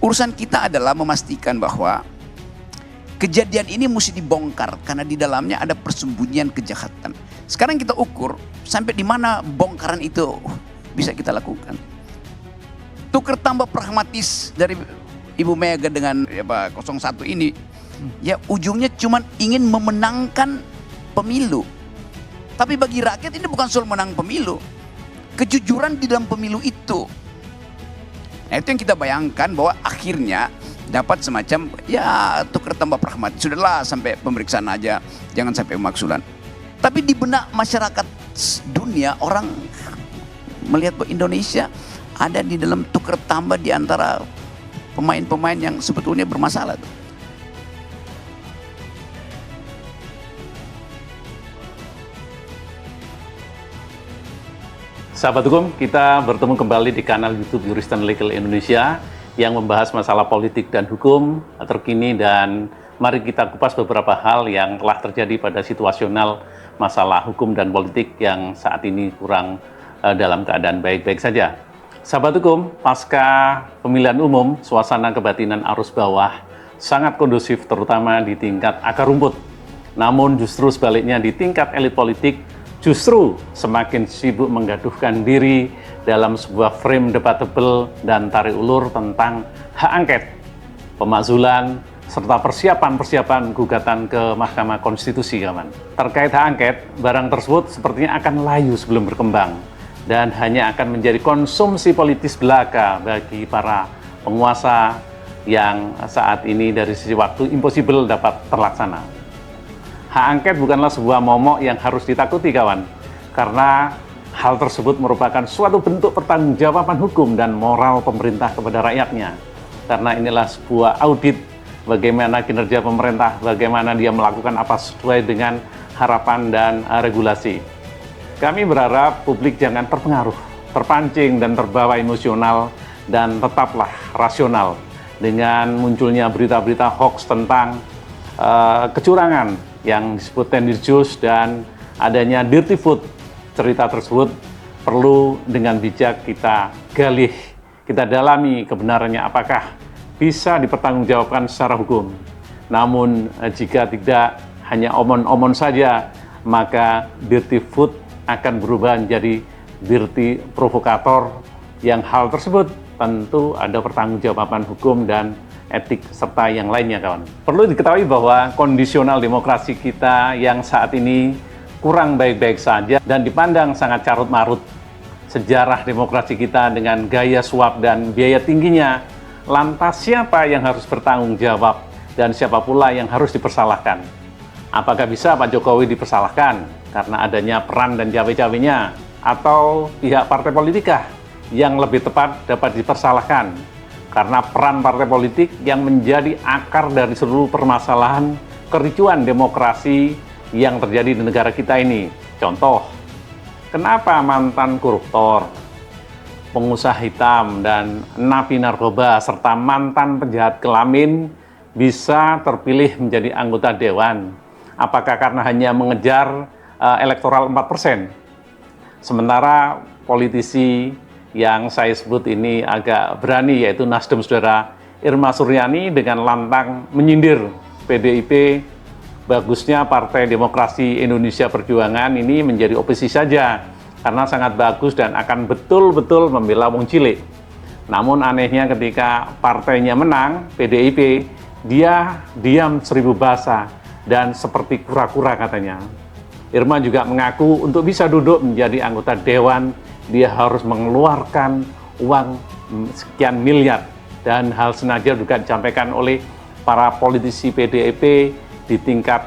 Urusan kita adalah memastikan bahwa kejadian ini mesti dibongkar karena di dalamnya ada persembunyian kejahatan. Sekarang kita ukur sampai di mana bongkaran itu bisa kita lakukan. Tukar tambah pragmatis dari Ibu Mega dengan 01 ini, ya ujungnya cuma ingin memenangkan pemilu. Tapi bagi rakyat ini bukan soal menang pemilu, kejujuran di dalam pemilu itu. Nah itu yang kita bayangkan bahwa akhirnya dapat semacam ya tukar tambah pragmatis. Sudahlah sampai pemeriksaan aja, jangan sampai pemaksulan. Tapi di benak masyarakat dunia orang melihat bahwa Indonesia ada di dalam tukar tambah di antara pemain-pemain yang sebetulnya bermasalah. Sahabat hukum, kita bertemu kembali di kanal YouTube Juristan Legal Indonesia yang membahas masalah politik dan hukum terkini, dan mari kita kupas beberapa hal yang telah terjadi pada situasional masalah hukum dan politik yang saat ini kurang dalam keadaan baik-baik saja. Sahabat hukum, pasca pemilihan umum, suasana kebatinan arus bawah sangat kondusif terutama di tingkat akar rumput. Namun justru sebaliknya di tingkat elit politik justru semakin sibuk menggaduhkan diri dalam sebuah frame debatable dan tarik ulur tentang hak angket, pemakzulan, serta persiapan gugatan ke Mahkamah Konstitusi, kawan. Terkait hak angket, barang tersebut sepertinya akan layu sebelum berkembang dan hanya akan menjadi konsumsi politis belaka bagi para penguasa yang saat ini dari sisi waktu impossible dapat terlaksana. Hak angket bukanlah sebuah momok yang harus ditakuti, kawan, karena hal tersebut merupakan suatu bentuk pertanggungjawaban hukum dan moral pemerintah kepada rakyatnya. Karena inilah sebuah audit bagaimana kinerja pemerintah, bagaimana dia melakukan apa sesuai dengan harapan dan regulasi. Kami berharap publik jangan terpengaruh, terpancing dan terbawa emosional, dan tetaplah rasional dengan munculnya berita-berita hoax tentang kecurangan yang disebut tendensius dan adanya dirty food. Cerita tersebut perlu dengan bijak kita gali, kita dalami kebenarannya apakah bisa dipertanggungjawabkan secara hukum. Namun jika tidak hanya omon-omon saja, maka dirty food akan berubah menjadi dirty provokator, yang hal tersebut tentu ada pertanggungjawaban hukum dan etik serta yang lainnya, kawan. Perlu diketahui bahwa kondisional demokrasi kita yang saat ini kurang baik-baik saja dan dipandang sangat carut-marut. Sejarah demokrasi kita dengan gaya suap dan biaya tingginya, lantas siapa yang harus bertanggung jawab dan siapa pula yang harus dipersalahkan? Apakah bisa Pak Jokowi dipersalahkan karena adanya peran dan cawe-cawenya, atau pihak partai politika yang lebih tepat dapat dipersalahkan karena peran partai politik yang menjadi akar dari seluruh permasalahan kericuan demokrasi yang terjadi di negara kita ini? Contoh, kenapa mantan koruptor, pengusaha hitam, dan napi narkoba, serta mantan penjahat kelamin bisa terpilih menjadi anggota dewan? Apakah karena hanya mengejar elektoral 4%? Sementara politisi yang saya sebut ini agak berani, yaitu Nasdem, saudara Irma Suryani, dengan lantang menyindir PDIP, bagusnya Partai Demokrasi Indonesia Perjuangan ini menjadi oposisi saja karena sangat bagus dan akan betul-betul membela wong cilik. Namun anehnya ketika partainya menang, PDIP, dia diam 1000 bahasa dan seperti kura-kura, katanya. Irma juga mengaku untuk bisa duduk menjadi anggota dewan, dia harus mengeluarkan uang sekian miliar, dan hal senada juga disampaikan oleh para politisi PDIP di tingkat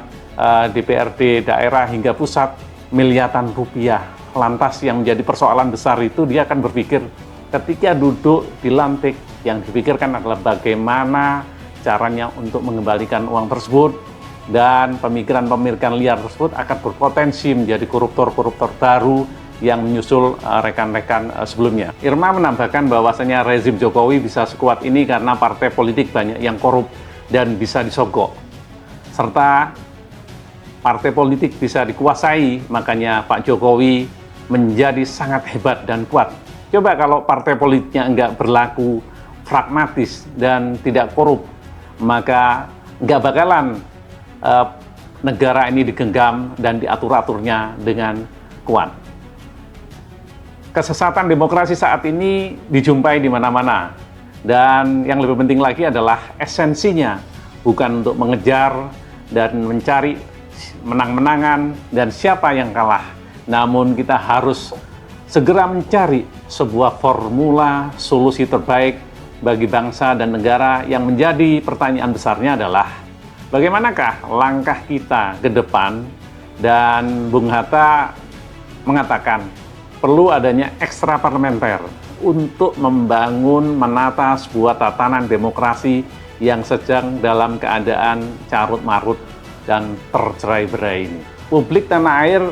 DPRD daerah hingga pusat, miliaran rupiah. Lantas yang menjadi persoalan besar itu, dia akan berpikir ketika duduk dilantik, yang dipikirkan adalah bagaimana caranya untuk mengembalikan uang tersebut, dan pemikiran-pemikiran liar tersebut akan berpotensi menjadi koruptor-koruptor baru yang menyusul rekan-rekan sebelumnya. Irma menambahkan bahwasanya rezim Jokowi bisa sekuat ini karena partai politik banyak yang korup dan bisa disogok, serta partai politik bisa dikuasai, makanya Pak Jokowi menjadi sangat hebat dan kuat. Coba kalau partai politiknya enggak berlaku pragmatis dan tidak korup, maka nggak bakalan negara ini digenggam dan diatur-aturnya dengan kuat. Kesesatan demokrasi saat ini dijumpai di mana-mana, dan yang lebih penting lagi adalah esensinya bukan untuk mengejar dan mencari menang-menangan dan siapa yang kalah, namun kita harus segera mencari sebuah formula solusi terbaik bagi bangsa dan negara. Yang menjadi pertanyaan besarnya adalah bagaimanakah langkah kita ke depan, dan Bung Hatta mengatakan perlu adanya ekstra parlementer untuk membangun, menata sebuah tatanan demokrasi yang sedang dalam keadaan carut-marut dan tercerai-berai ini. Publik tanah air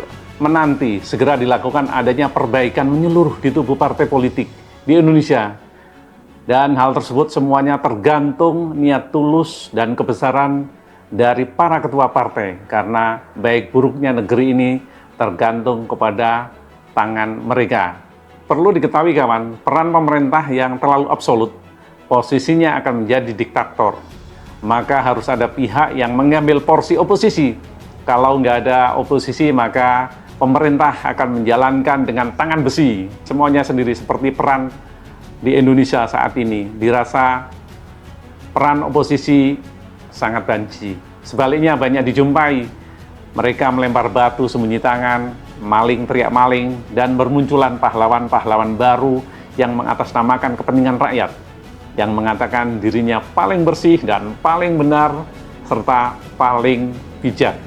menanti segera dilakukan adanya perbaikan menyeluruh di tubuh partai politik di Indonesia. Dan hal tersebut semuanya tergantung niat tulus dan kebesaran dari para ketua partai, karena baik buruknya negeri ini tergantung kepada tangan mereka. Perlu diketahui kawan, peran pemerintah yang terlalu absolut posisinya akan menjadi diktator. Maka harus ada pihak yang mengambil porsi oposisi. Kalau nggak ada oposisi, maka pemerintah akan menjalankan dengan tangan besi semuanya sendiri, seperti peran di Indonesia saat ini. Dirasa peran oposisi sangat banci. Sebaliknya banyak dijumpai mereka melempar batu sembunyi tangan, maling teriak maling, dan bermunculan pahlawan-pahlawan baru yang mengatasnamakan kepentingan rakyat, yang mengatakan dirinya paling bersih dan paling benar serta paling bijak.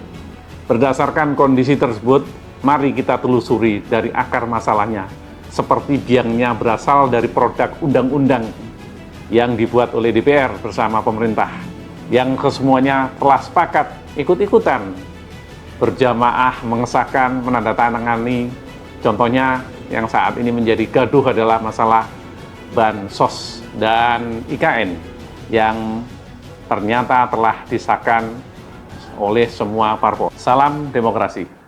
Berdasarkan kondisi tersebut, mari kita telusuri dari akar masalahnya, seperti biangnya berasal dari produk undang-undang yang dibuat oleh DPR bersama pemerintah, yang kesemuanya telah sepakat ikut-ikutan berjamaah mengesahkan, menandatangani. Contohnya yang saat ini menjadi gaduh adalah masalah Bansos dan IKN yang ternyata telah disahkan oleh semua parpol. Salam demokrasi.